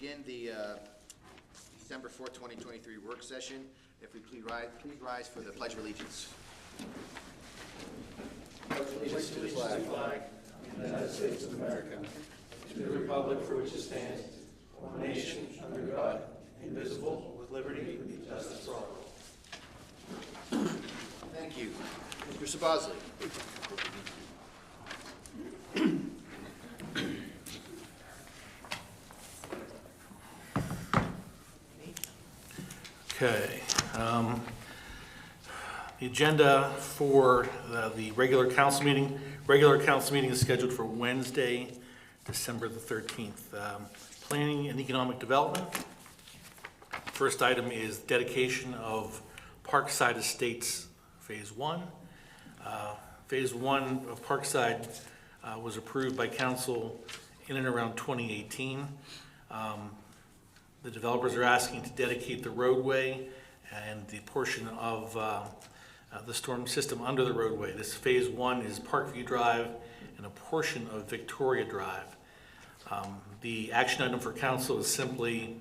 begin the December 4th, 2023 work session. If we please rise for the Pledge of Allegiance. Pledge allegiance to the flag of the United States of America, to the republic for which it stands, one nation, under God, indivisible, with liberty and justice for all. Thank you. Mr. Sabosley. Okay. The agenda for the regular council meeting. Regular council meeting is scheduled for Wednesday, December the 13th. Planning and Economic Development. First item is dedication of Parkside Estates Phase 1. Phase 1 of Parkside was approved by council in and around 2018. The developers are asking to dedicate the roadway and the portion of the storm system under the roadway. This phase 1 is Parkview Drive and a portion of Victoria Drive. The action item for council is simply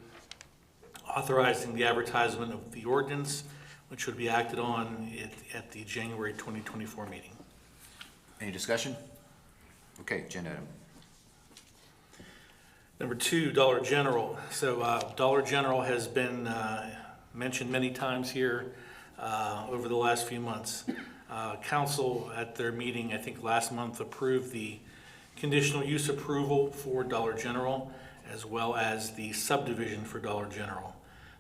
authorizing the advertisement of the ordinance, which would be acted on at the January 2024 meeting. Any discussion? Okay, agenda item. Number 2, Dollar General. So Dollar General has been mentioned many times here over the last few months. Council at their meeting, I think last month, approved the conditional use approval for Dollar General as well as the subdivision for Dollar General.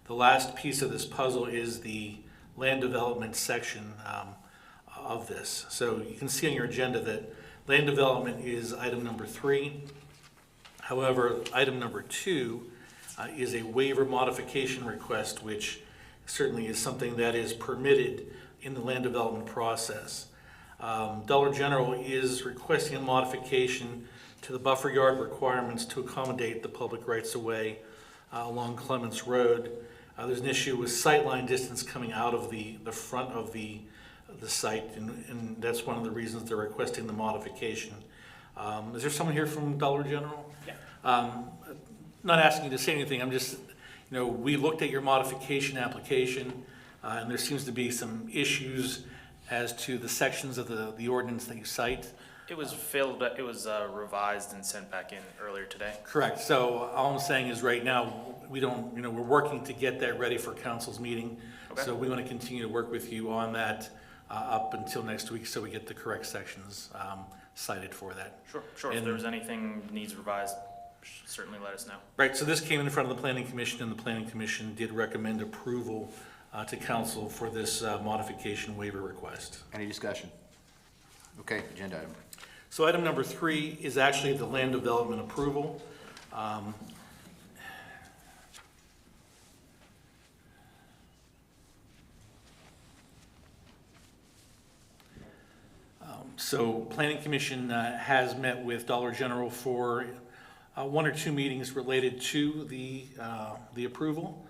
The last piece of this puzzle is the land development section of this. So you can see on your agenda that land development is item number 3. However, item number 2 is a waiver modification request, which certainly is something that is permitted in the land development process. Dollar General is requesting a modification to the buffer yard requirements to accommodate the public rights-of-way along Clements Road. There's an issue with sightline distance coming out of the front of the site, and that's one of the reasons they're requesting the modification. Is there someone here from Dollar General? Yeah. Not asking you to say anything, I'm just, we looked at your modification application, and there seems to be some issues as to the sections of the ordinance that you cite. It was revised and sent back in earlier today. Correct. So all I'm saying is right now, we don't, we're working to get that ready for council's meeting. Okay. So we want to continue to work with you on that up until next week so we get the correct sections cited for that. Sure. And if there's anything needs revised, certainly let us know. Right, so this came in front of the Planning Commission, and the Planning Commission did recommend approval to council for this modification waiver request. Any discussion? Okay, agenda item. So item number 3 is actually the land development approval. So Planning Commission has met with Dollar General for 1 or 2 meetings related to the approval.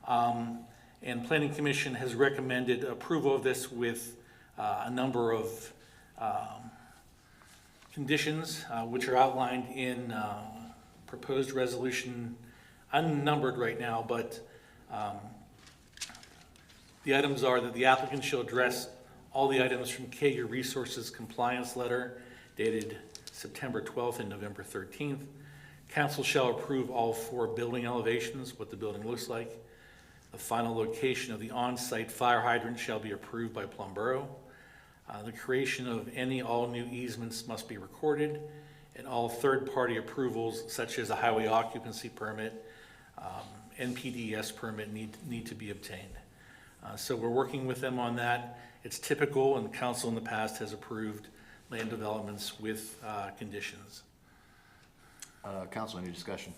And Planning Commission has recommended approval of this with a number of conditions which are outlined in proposed resolution, unnumbered right now, but the items are that the applicant shall address all the items from Kager Resources compliance letter dated September 12th and November 13th. Council shall approve all 4 building elevations, what the building looks like. The final location of the on-site fire hydrant shall be approved by Plum Boro. The creation of all new easements must be recorded, and all third-party approvals, such as a highway occupancy permit, NPDES permit, need to be obtained. So we're working with them on that. It's typical, and council in the past has approved land developments with conditions. Council, any discussion?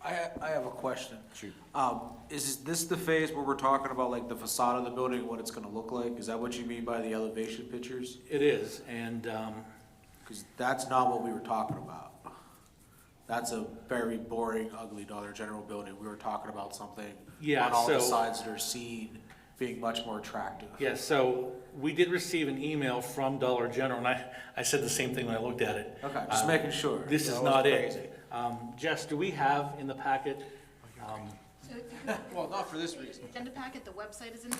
I have a question. Shoot. Is this the phase where we're talking about like the facade of the building, what it's gonna look like? Is that what you mean by the elevation pictures? It is, and Because that's not what we were talking about. That's a very boring, ugly Dollar General building. We were talking about something on all the sides that are seen being much more attractive. Yeah, so we did receive an email from Dollar General, and I said the same thing when I looked at it. Okay, just making sure. This is not it. Jess, do we have in the packet So if you could, Well, not for this reason. agenda packet, the website is in there.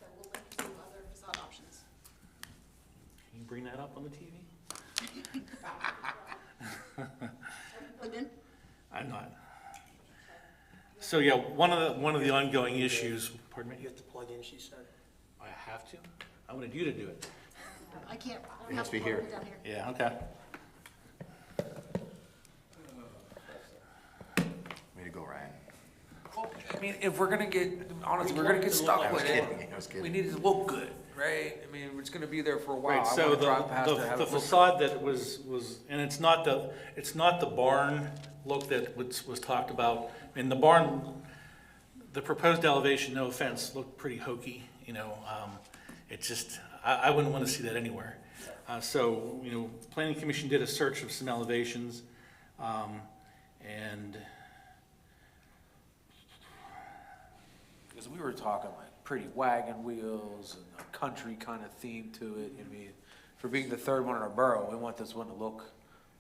That will link to other facade options. Can you bring that up on the TV? Plugged in? I'm not. So, yeah, one of the ongoing issues, pardon me? You have to plug in, she said. I have to? I wanted you to do it. I can't. I don't It has have to be here. down here. Yeah, okay. Way to go, Ryan. I mean, if we're gonna get, honestly, we're gonna get stuck with it. I was kidding. We need it to look good, right? I mean, it's gonna be there for a while. Right, I so wanna drive past it, have the it look facade that was, and it's not the barn look that was talked about. In the barn, the proposed elevation, no offense, looked pretty hokey, you know. It just, I wouldn't want to see that anywhere. So, you know, Planning Commission did a search of some elevations, and Because we were talking like pretty wagon wheels and a country kind of theme to it. I mean, for being the third one in our borough, we want this one to look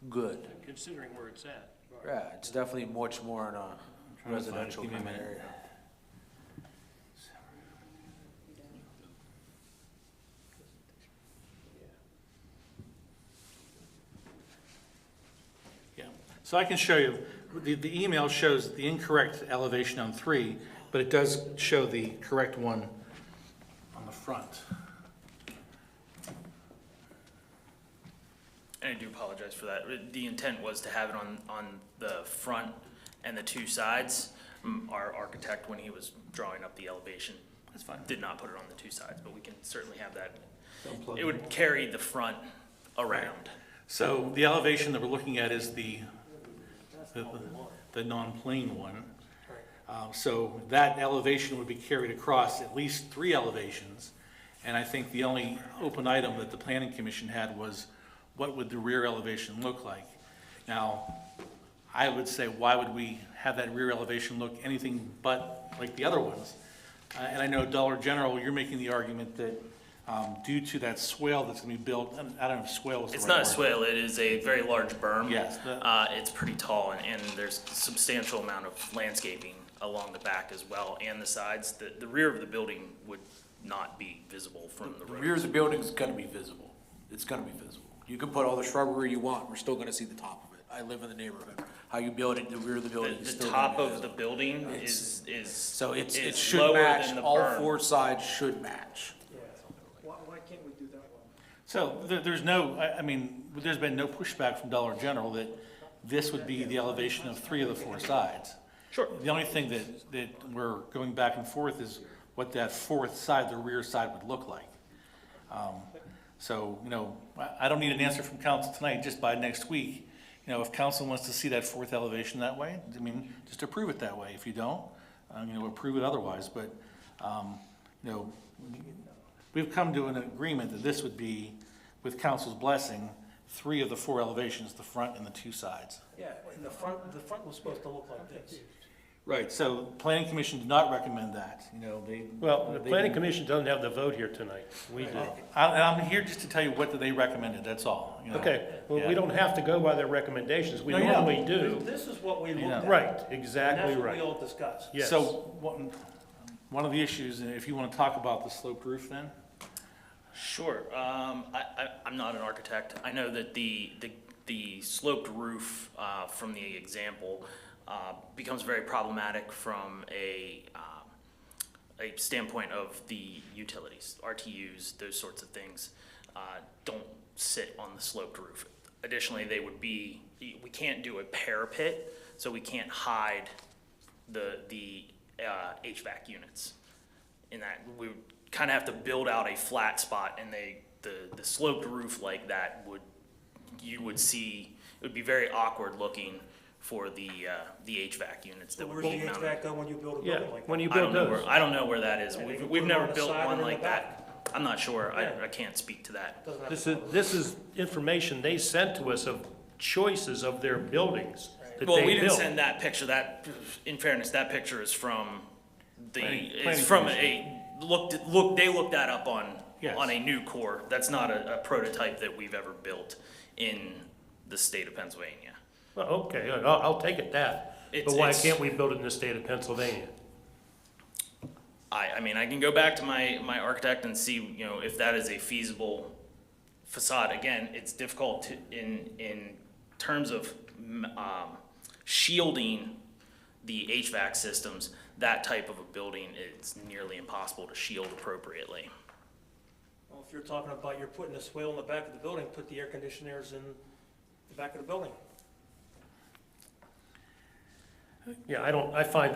good. Considering where it's at. Yeah, it's definitely much more in a trying to find it. residential Give me a kind of minute. area. yeah. So I can show you, the email shows the incorrect elevation on 3, but it does show the correct one on the front. And I do apologize for that. The intent was to have it on the front and the two sides. Our architect, when he was drawing up the elevation, That's fine. did not put it on the two sides, but we can certainly have that. It would carry the front around. So the elevation that we're looking at is the non-plane one. So that elevation would be carried across at least 3 elevations. And I think the only open item that the planning commission had was, what would the rear elevation look like? Now, I would say, why would we have that rear elevation look anything but like the other ones? And I know Dollar General, you're making the argument that due to that swale that's gonna be built, I don't know if swale is the It's right not a word. swale, it is a very large berm. Yes, It's pretty tall, and there's a substantial amount of landscaping along the back as well, and the sides. The rear of the building would not be visible from the The road. rear of the building's gonna be visible. It's gonna be visible. You can put all the shrubbery you want, we're still gonna see the top of it. I live in the neighborhood. How you build it, the rear of the building is The still gonna top be of the visible. building is So it is should lower match, than the all berm. 4 sides should match. Why can't we do that one? So there's no, I mean, there's been no pushback from Dollar General that this would be the elevation of 3 of the 4 sides. Sure. The only thing that we're going back and forth is what that 4th side, the rear side would look like. So, you know, I don't need an answer from council tonight, just by next week. You know, if council wants to see that 4th elevation that way, I mean, just approve it that way. If you don't, you know, approve it otherwise. But, you know, we've come to an agreement that this would be, with council's blessing, 3 of the 4 elevations, the front and the 2 sides. Yeah, and the front was supposed to look like this. Right, so planning commission did not recommend that, you know, they. Well, the they- planning commission doesn't have the vote here tonight. We do. And I'm here just to tell you what they recommended, that's all, you know. Okay, well, Yeah. we don't have to go by their recommendations. We No, you don't. normally do. This is what we looked Yeah. at. Right, And exactly that's what we right. all discussed. Yes. So, one of the issues, and if you want to talk about the sloped roof then? Sure. I'm not an architect. I know that the sloped roof, from the example, becomes very problematic from a standpoint of the utilities, RTUs, those sorts of things, don't sit on the sloped roof. Additionally, we can't do a parapet, so we can't hide the HVAC units. In that, we would kind of have to build out a flat spot, and the sloped roof like that you would see, it would be very awkward looking for the HVAC units So that would where's be the mounted. HVAC go when you build a Yeah, building like that? when you I don't build know those. where, I don't know where that is. Yeah, they can We've put it never on the built side one and in like the that. I'm not sure. Yeah. I can't speak to that. Doesn't have This to- is, this is information they sent to us of choices of their buildings that Well, we they didn't built. send that picture. That, in fairness, that picture is from Planning it's from commission. they looked that up Yes. on a new core. That's not a prototype that we've ever built in the state of Pennsylvania. Well, okay, I'll take it that. But why can't we build it in the state of Pennsylvania? I mean, I can go back to my architect and see, you know, if that is a feasible facade. Again, it's difficult to, in terms of shielding the HVAC systems. That type of a building, it's nearly impossible to shield appropriately. Well, if you're talking about you're putting a swale in the back of the building, put the air conditioners in the back of the building. Yeah, I find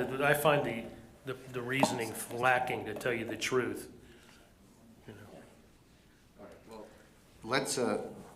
the reasoning lacking, to tell you the truth. You know. Well, let's,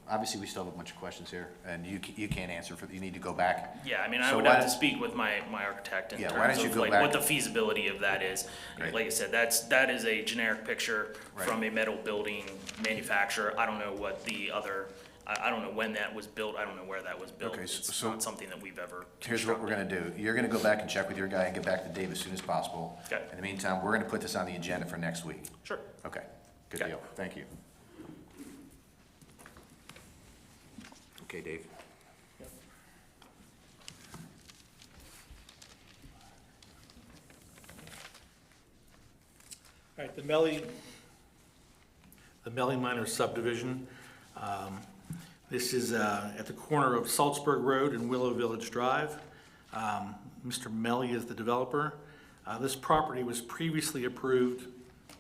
obviously, we still have a bunch of questions here, and you can't answer you need to go back. Yeah, I mean, I So would why have to don't- speak with my architect in Yeah, why terms don't you of go like back- what the feasibility of that is. Right. Like I said, that is a generic picture Right. from a metal building manufacturer. I don't know what the other, I don't know when that was built. I don't know where that was built. Okay, It's so not something that we've ever Here's what we're constructed. gonna do. You're gonna go back and check with your guy and get back to Dave as soon as possible. Okay. In the meantime, we're gonna put this on the agenda for next week. Sure. Okay, good Okay. deal. Thank you. Okay, Dave. All right, the Melly Minor subdivision. This is at the corner of Salzburg Road and Willow Village Drive. Mr. Melly is the developer. This property was previously approved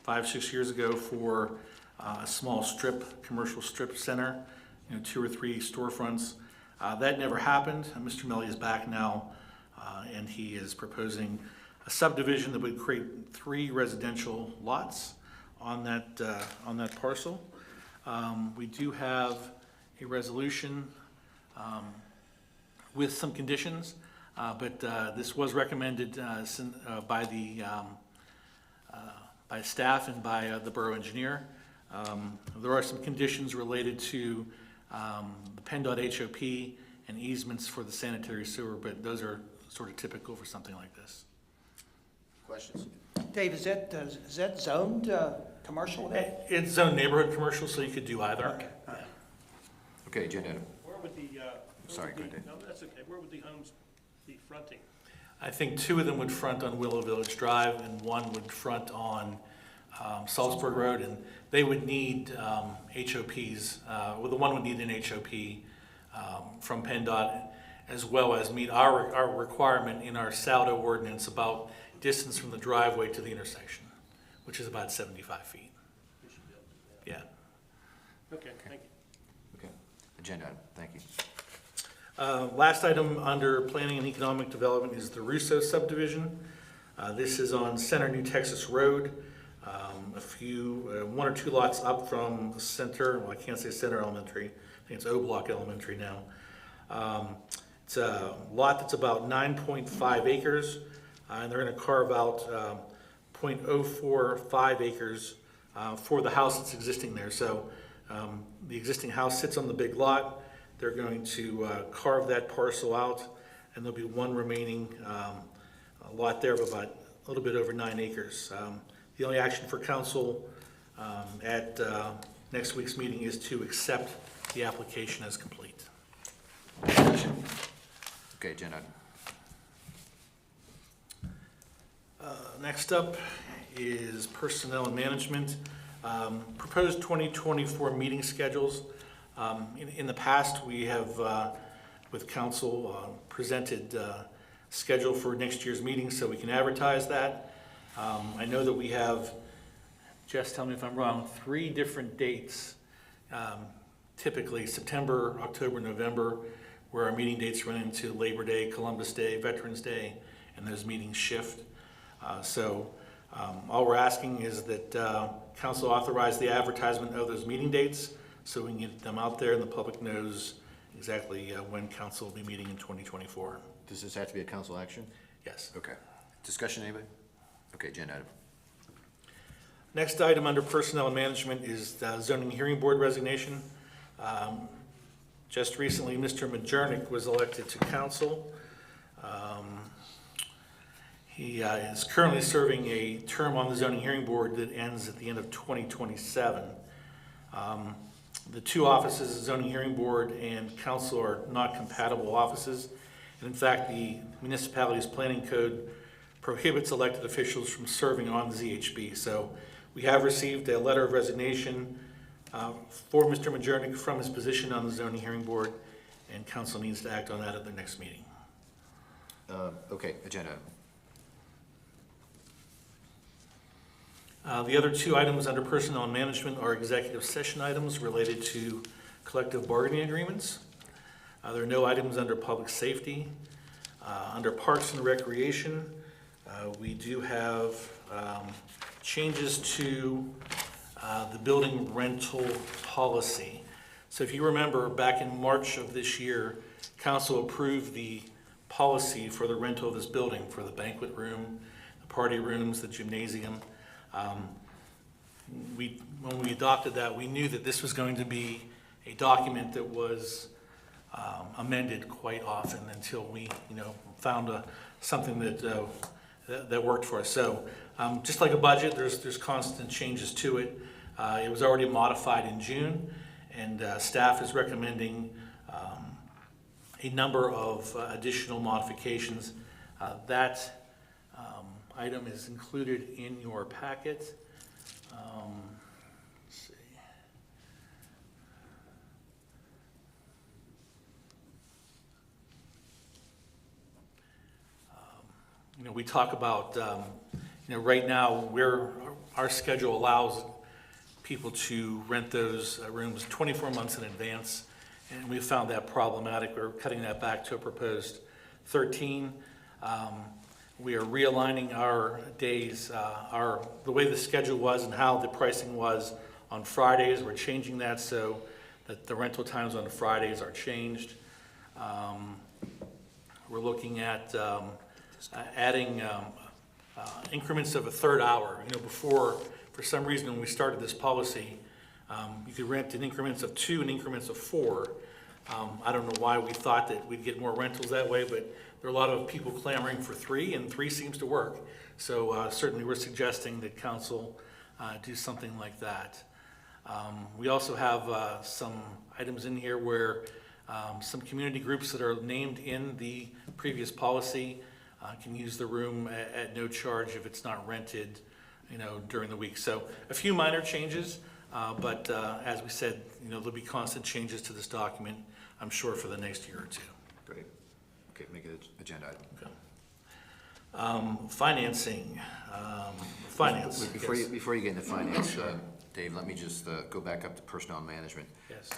5-6 years ago for a small commercial strip center, 2 or 3 storefronts. That never happened. Mr. Melly is back now, and he is proposing a subdivision that would create 3 residential lots on that parcel. We do have a resolution with some conditions, but this was recommended by staff and by the borough engineer. There are some conditions related to the PennDOT HOP and easements for the sanitary sewer, but those are sort of typical for something like this. Questions? Dave, is that zoned commercial there? It's zoned neighborhood commercial, so you could do either. Okay. Okay, agenda item. Where would the, Sorry, go ahead. no, that's okay. Where would the homes be fronting? I think 2 of them would front on Willow Village Drive and 1 would front on Salzburg Road, and they would need HOPs. Well, the one would need an HOP from PennDOT, as well as meet our requirement in our Saldo ordinance about distance from the driveway to the intersection, which is about 75 feet. Yeah. Okay, thank you. Okay, agenda item. Thank you. Last item under planning and economic development is the Russo subdivision. This is on Center New Texas Road. 1 or 2 lots up from the center, well, I can't say Center Elementary, I think it's O Block Elementary now. It's a lot that's about 9.5 acres, and they're gonna carve out 0.045 acres for the house that's existing there. So the existing house sits on the big lot. They're going to carve that parcel out, and there'll be 1 remaining lot there of about a little bit over 9 acres. The only action for council at next week's meeting is to accept the application as complete. Okay, agenda item. Next up is personnel and management. Proposed 2024 meeting schedules. In the past, we have, with council, presented schedule for next year's meeting so we can advertise that. I know that we have, Jess, tell me if I'm wrong, 3 different dates, typically September, October, November, where our meeting dates run into Labor Day, Columbus Day, Veterans Day, and those meetings shift. So all we're asking is that council authorize the advertisement of those meeting dates so we can get them out there and the public knows exactly when council will be meeting in 2024. Does this have to be a council action? Yes. Okay. Discussion, anybody? Okay, agenda item. Next item under personnel and management is zoning hearing board resignation. Just recently, Mr. Majernik was elected to council. He is currently serving a term on the zoning hearing board that ends at the end of 2027. The 2 offices, zoning hearing board and council, are not compatible offices, And in fact, the municipality's planning code prohibits elected officials from serving on the ZHB. So we have received a letter of resignation for Mr. Majernik from his position on the zoning hearing board, and council needs to act on that at their next meeting. Okay, agenda. The other two items under personnel and management are executive session items related to collective bargaining agreements. There are no items under public safety. Under parks and recreation, we do have changes to the building rental policy. So if you remember, back in March of this year, council approved the policy for the rental of this building, for the banquet room, the party rooms, the gymnasium. When we adopted that, we knew that this was going to be a document that was amended quite often until we, found something that worked for us. So just like a budget, there's constant changes to it. It was already modified in June, and staff is recommending a number of additional modifications. That item is included in your packet. Let's see. We talk about, right now our schedule allows people to rent those rooms 24 months in advance, and we found that problematic. We're cutting that back to a proposed 13. We are realigning our days, the way the schedule was and how the pricing was on Fridays. We're changing that so that the rental times on Fridays are changed. We're looking at adding increments of a third hour. Before, for some reason, when we started this policy, you could rent in increments of 2 and increments of 4. I don't know why we thought that we'd get more rentals that way, but there are a lot of people clamoring for 3, and 3 seems to work. So certainly we're suggesting that council do something like that. We also have some items in here where some community groups that are named in the previous policy can use the room at no charge if it's not rented, during the week. So a few minor changes, but as we said, there'll be constant changes to this document, I'm sure, for the next year or two. Great. Okay, make it an agenda item. Okay. Financing. Finance. Before Yes. you get into finance, Dave, let me just go back up to personnel and management. Yes.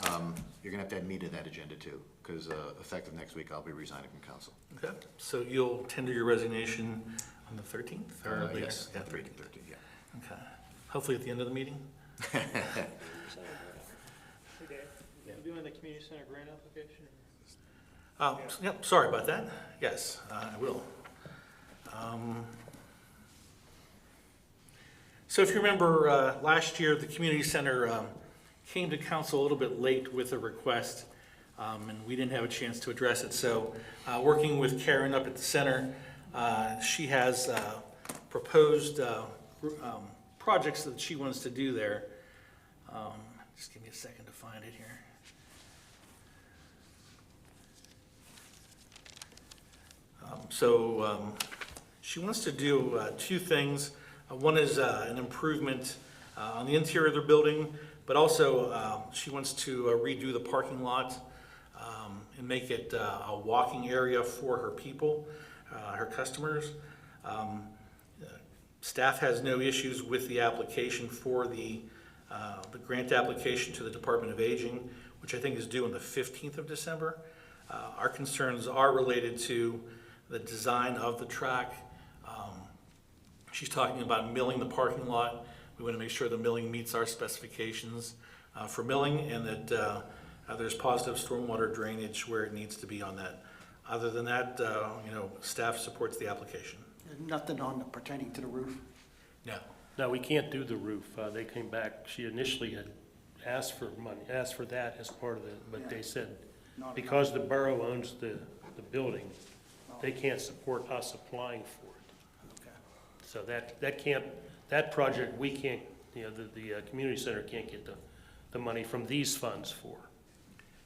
You're gonna have to add me to that agenda too, because effective next week, I'll be resigning from council. Okay. So you'll tender your resignation on the 13th or later? Yes, Yeah. 13, yeah. Okay. Hopefully at the end of the meeting? Hey, Dave, you doing the community center grant application? Yep, sorry about that. Yes, I will. So if you remember, last year, the community center came to council a little bit late with a request, and we didn't have a chance to address it. So working with Karen up at the center, she has proposed projects that she wants to do there. Just give me a second to find it here. She wants to do 2 things. One is an improvement on the interior of the building, but also she wants to redo the parking lot and make it a walking area for her people, her customers. Staff has no issues with the application for the grant application to the Department of Aging, which I think is due on the 15th of December. Our concerns are related to the design of the track. She's talking about milling the parking lot. We want to make sure the milling meets our specifications for milling, and that there's positive stormwater drainage where it needs to be on that. Other than that, staff supports the application. Nothing on pertaining to the roof? No. No, we can't do the roof. They came back, she initially had asked for money, asked for that as part of it, but they said, because the borough owns the building, they can't support us applying for it. Okay. So that project, we can't, the community center can't get the money from these funds for.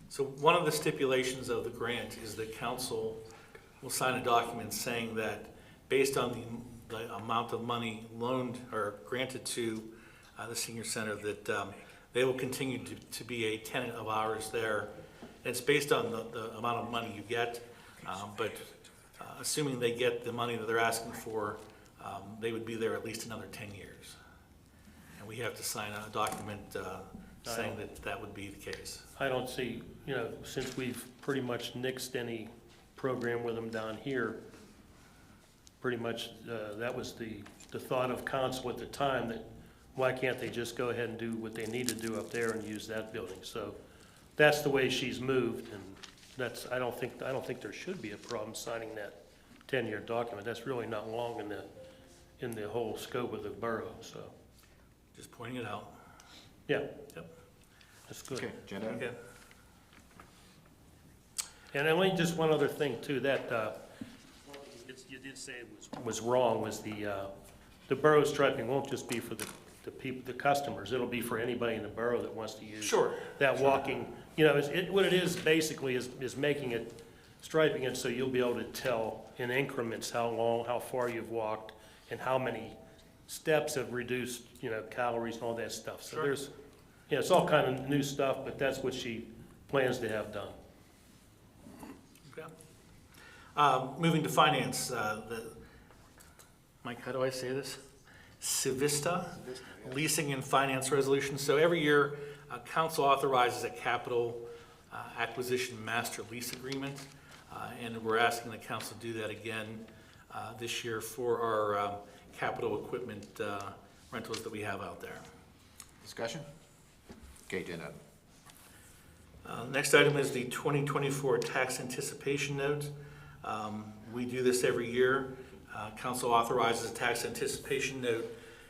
So one of the stipulations of the grant is that council will sign a document saying that based on the amount of money loaned or granted to the senior center, that they will continue to be a tenant of ours there. It's based on the amount of money you get, but assuming they get the money that they're asking for, they would be there at least another 10 years. And we have to sign a document saying that that would be the case. I don't see, since we've pretty much nixed any program with them down here, pretty much that was the thought of council at the time, that why can't they just go ahead and do what they need to do up there and use that building? So that's the way she's moved, and I don't think there should be a problem signing that 10-year document. That's really not long in the whole scope of the borough, so, Just pointing it out. yeah. Yep. That's good. Okay, agenda item? Okay. And only just one other thing too, that, you did say it was wrong, was the borough striping won't just be for the people, the customers, it'll be for anybody in the borough that wants to use. Sure. That walking, what it is basically is making it, striping it so you'll be able to tell in increments how long, how far you've walked, and how many steps have reduced, calories and all that stuff. So Sure. there's, it's all kind of new stuff, but that's what she plans to have done. Okay. Moving to finance, Mike, how do I say this? Civista, leasing and finance resolution. So every year, council authorizes a capital acquisition master lease agreement, and we're asking the council to do that again this year for our capital equipment rentals that we have out there. Discussion? Okay, agenda item. Next item is the 2024 tax anticipation note. We do this every year. Council authorizes a tax anticipation note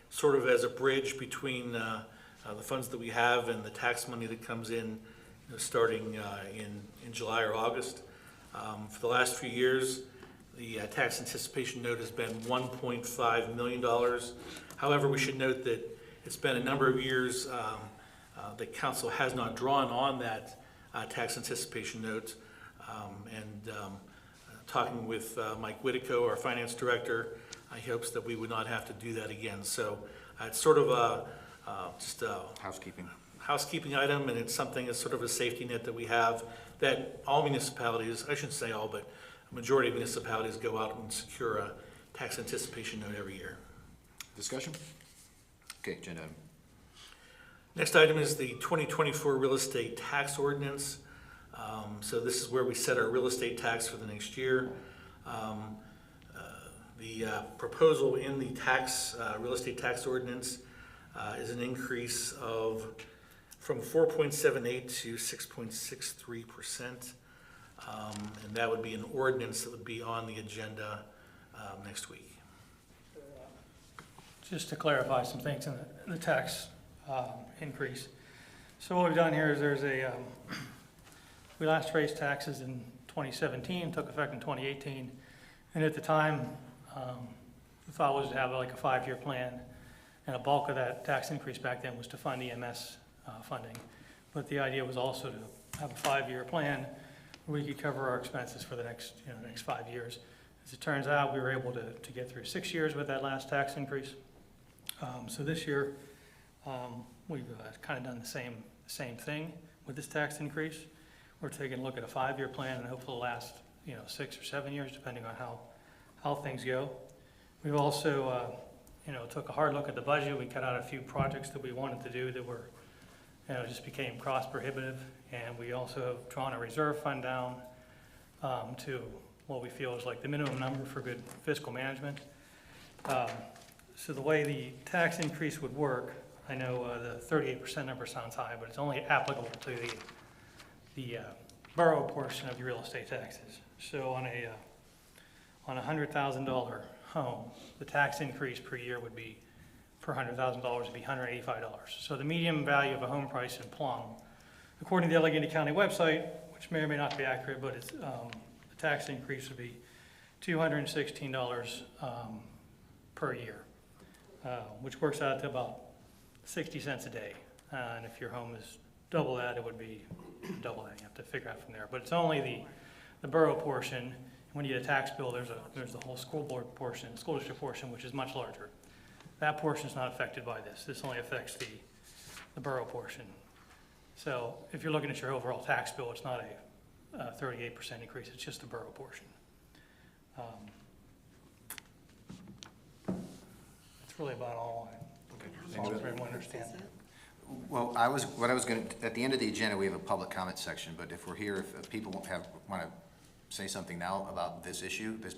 sort of as a bridge between the funds that we have and the tax money that comes in starting in July or August. For the last few years, the tax anticipation note has been $1.5 million. However, we should note that it's been a number of years that council has not drawn on that tax anticipation note. Talking with Mike Whitico, our finance director, he hopes that we would not have to do that again. So it's sort of just a housekeeping item, and it's something that's sort of a safety net that we have, that all municipalities, I shouldn't say all, but a majority of municipalities go out and secure a tax anticipation note every year. Discussion? Okay, agenda item. Next item is the 2024 real estate tax ordinance. So this is where we set our real estate tax for the next year. The proposal in the real estate tax ordinance is an increase from 4.78 to 6.63%. And that would be an ordinance that would be on the agenda next week. Just to clarify some things in the tax increase. So what we've done here is we last raised taxes in 2017, took effect in 2018. And at the time, the thought was to have like a 5-year plan. And a bulk of that tax increase back then was to fund EMS funding. But the idea was also to have a 5-year plan where we could cover our expenses for the next 5 years. As it turns out, we were able to get through 6 years with that last tax increase. So this year, we've kind of done the same thing with this tax increase. We're taking a look at a 5-year plan and hopefully last 6 or 7 years, depending on how things go. We've also took a hard look at the budget. We cut out a few projects that we wanted to do that were just became cost prohibitive, and we also have drawn a reserve fund down to what we feel is like the minimum number for good fiscal management. So the way the tax increase would work, I know the 38% number sounds high, but it's only applicable to the borough portion of your real estate taxes. So on a $100,000 home, the tax increase per year would be, per $100,000 would be $185. So the median value of a home price in Plum, according to the Allegheny County website, which may or may not be accurate, but it's, the tax increase would be $216 per year, which works out to about 60 cents a day. And if your home is double that, it would be double that. You have to figure out from there. But it's only the borough portion. When you get a tax bill, there's the whole school board portion, school district portion, which is much larger. That portion is not affected by this. This only affects the borough portion. So if you're looking at your overall tax bill, it's not a 38% increase, it's just the borough portion. That's really about all everyone understands. Well, what I was gonna, at the end of the agenda, we have a public comment section, but if we're here, if people wanna say something now about this issue, then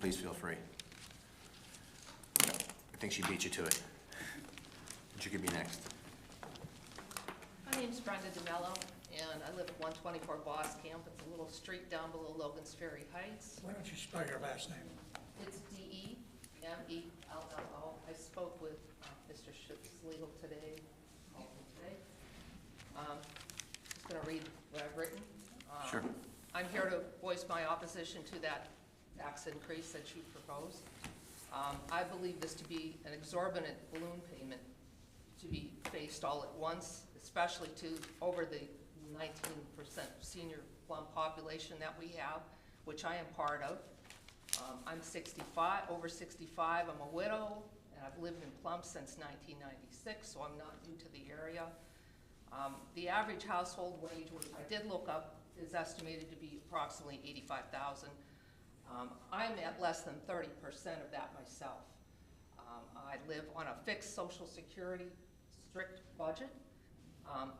please feel free. I think she beat you to it. But you could be next. My name's Brenda DeMello, and I live at 124 Boss Camp. It's a little street down below Logan's Ferry Heights. Why don't you spell your last name? It's DEMELLO. I spoke with Mr. Schiffslegal today. Just going to read what I've written. Sure. I'm here to voice my opposition to that tax increase that you proposed. I believe this to be an exorbitant balloon payment to be faced all at once, especially to over the 19% senior Plum population that we have, which I am part of. I'm 65, over 65, I'm a widow, and I've lived in Plum since 1996, so I'm not new to the area. The average household wage, which I did look up, is estimated to be approximately $85,000. I'm at less than 30% of that myself. I live on a fixed Social Security strict budget.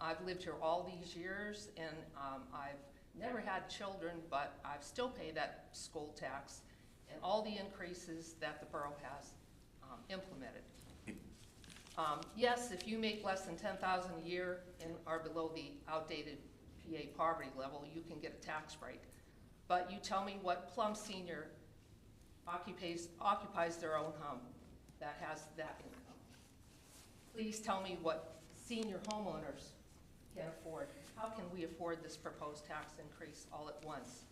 I've lived here all these years, and I've never had children, but I still pay that school tax and all the increases that the borough has implemented. Yes, if you make less than $10,000 a year and are below the outdated PA poverty level, you can get a tax break. But you tell me what Plum senior occupies their own home that has that income. Please tell me what senior homeowners can afford. How can we afford this proposed tax increase all at once?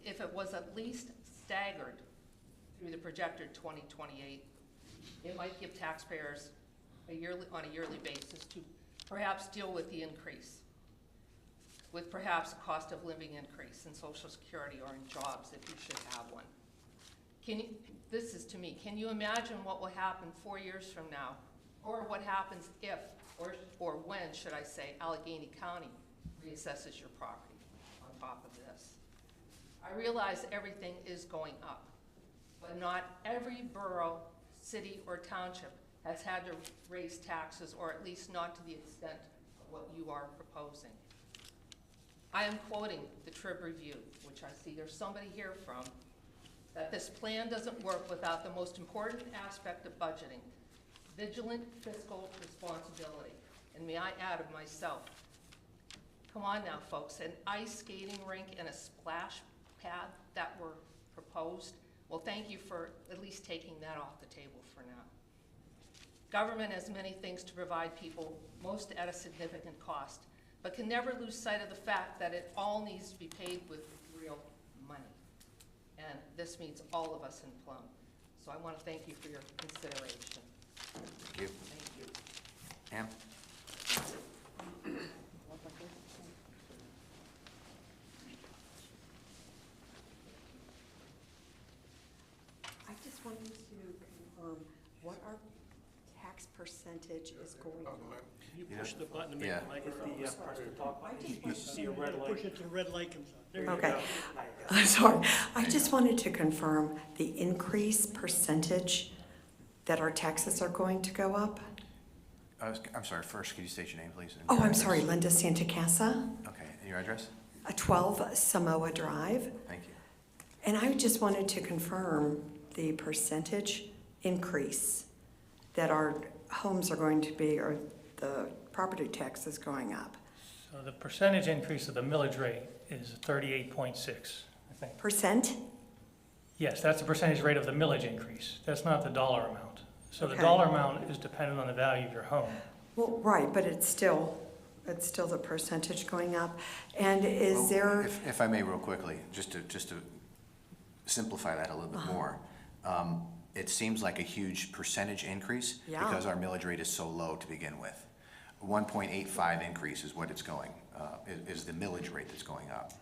If it was at least staggered through the projected 2028, it might give taxpayers on a yearly basis to perhaps deal with the increase, with perhaps a cost of living increase in Social Security or in jobs if you should have one. This is to me, can you imagine what will happen 4 years from now? Or what happens if, or when, should I say, Allegheny County reassesses your property on top of this? I realize everything is going up, but not every borough, city, or township has had to raise taxes, or at least not to the extent of what you are proposing. I am quoting the Trib Review, which I see there's somebody here from, that this plan doesn't work without the most important aspect of budgeting, vigilant fiscal responsibility. And may I add of myself, come on now, folks, an ice skating rink and a splash pad that were proposed, well, thank you for at least taking that off the table for now. Government has many things to provide people, most at a significant cost, but can never lose sight of the fact that it all needs to be paid with real money. And this means all of us in Plum. So I want to thank you for your consideration. Thank you. Thank you. Pam? I just wanted to confirm what our tax percentage is going to be. You push the button to make Yeah. the mic, press the talk button, you see a red light. Push it to the red light comes on. There you Okay, go. I'm sorry. I just wanted to confirm the increase percentage that our taxes are going to go up. I'm sorry, first, could you state your name, please? and Oh, your I'm address? sorry, Linda Santa Casa, Okay, and your address? 12 Samoa Drive. Thank you. And I just wanted to confirm the percentage increase that our homes are going to be, or the property tax is going up. So the percentage increase of the millage rate is 38.6, I think. Percent? Yes, that's the percentage rate of the millage increase. That's not the dollar amount. So the Okay. dollar amount is dependent on the value of your home. Well, right, but it's still the percentage going up. And is Well, there, If I may, real quickly, just to simplify that a little bit more. It seems like a huge percentage increase Yeah. because our millage rate is so low to begin with. 1.85 increase is what it's going, is the millage rate that's going up.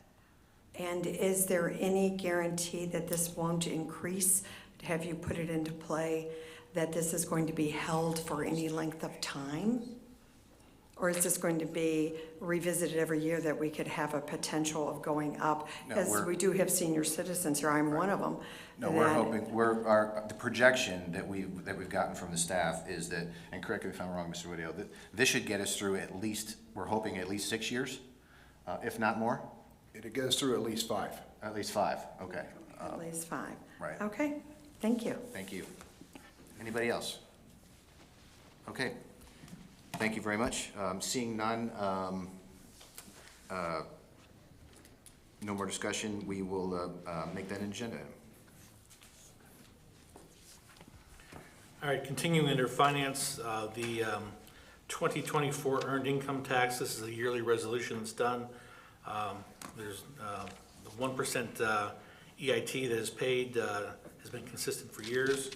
And is there any guarantee that this won't increase? Have you put it into play that this is going to be held for any length of time? Or is this going to be revisited every year that we could have a potential of going up? No, As we're- we do have senior citizens here, I'm one of them. No, we're that- hoping, the projection that we've gotten from the staff is that, and correct me if I'm wrong, Mr. Whittier, that this should get us through at least, we're hoping at least 6 years, if not more? It'll get us through at least 5. At least 5, okay. At least 5. Right. Okay, thank you. Thank you. Anybody else? Okay. Thank you very much. Seeing none, no more discussion, we will make that an agenda item. All right, continuing under finance, the 2024 earned income tax, this is a yearly resolution that's done. There's the 1% EIT that is paid has been consistent for years,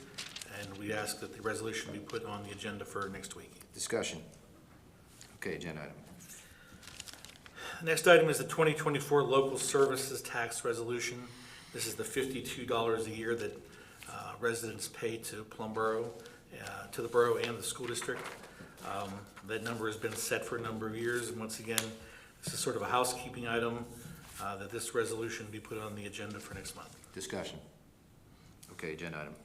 and we ask that the resolution be put on the agenda for next week. Discussion. Okay, agenda item. Next item is the 2024 local services tax resolution. This is the $52 a year that residents pay to Plum Boro, to the borough and the school district. That number has been set for a number of years, and once again, this is sort of a housekeeping item that this resolution be put on the agenda for next month. Discussion. Okay, agenda item.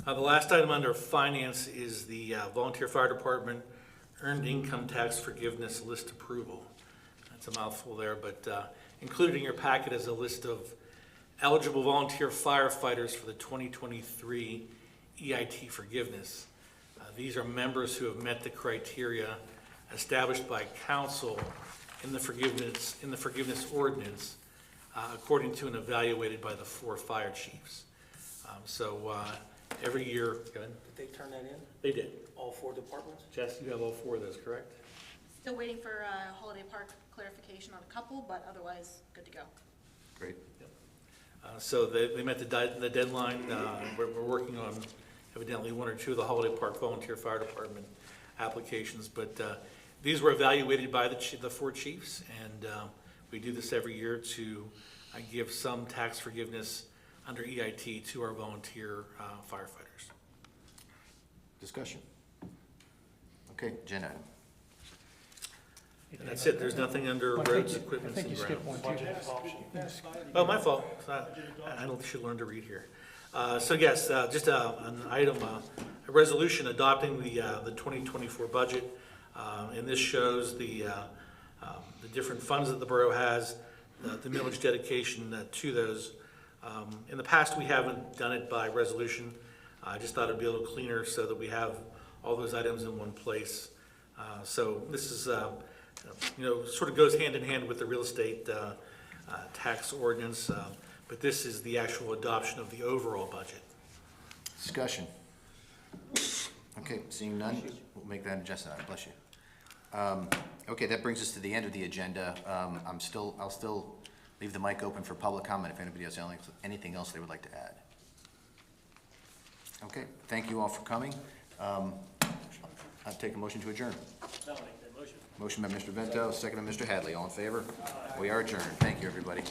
The last item under finance is the volunteer fire department earned income tax forgiveness list approval. That's a mouthful there, but included in your packet is a list of eligible volunteer firefighters for the 2023 EIT forgiveness. These are members who have met the criteria established by council in the forgiveness ordinance, according to and evaluated by the 4 fire chiefs. Every year, go ahead. Did they turn that in? They did. All 4 departments? Jess, you have all 4 of those, correct? Still waiting for Holiday Park clarification on a couple, but otherwise, good to go. Great. So they met the deadline. We're working on evidently 1 or 2 of the Holiday Park Volunteer Fire Department applications, but these were evaluated by the 4 chiefs, and we do this every year to give some tax forgiveness under EIT to our volunteer firefighters. Discussion. Okay, agenda item. And that's it. There's nothing under roads, equipment, I think and you skipped grounds. one too. Oh, my fault. I should learn to read here. So yes, just an item, a resolution adopting the 2024 budget. And this shows the different funds that the borough has, the millage dedication to those. In the past, we haven't done it by resolution. I just thought it'd be a little cleaner so that we have all those items in one place. So this is, sort of goes hand in hand with the real estate tax ordinance, but this is the actual adoption of the overall budget. Discussion. Okay, seeing none, we'll make that an agenda item. Bless you. Okay, that brings us to the end of the agenda. I'll still leave the mic open for public comment if anybody has anything else they would like to add. Okay, thank you all for coming. I'll take a motion to adjourn. I'll make that motion. Motion by Mr. Vento, second by Mr. Hadley. All in favor? We are adjourned. Thank you, everybody.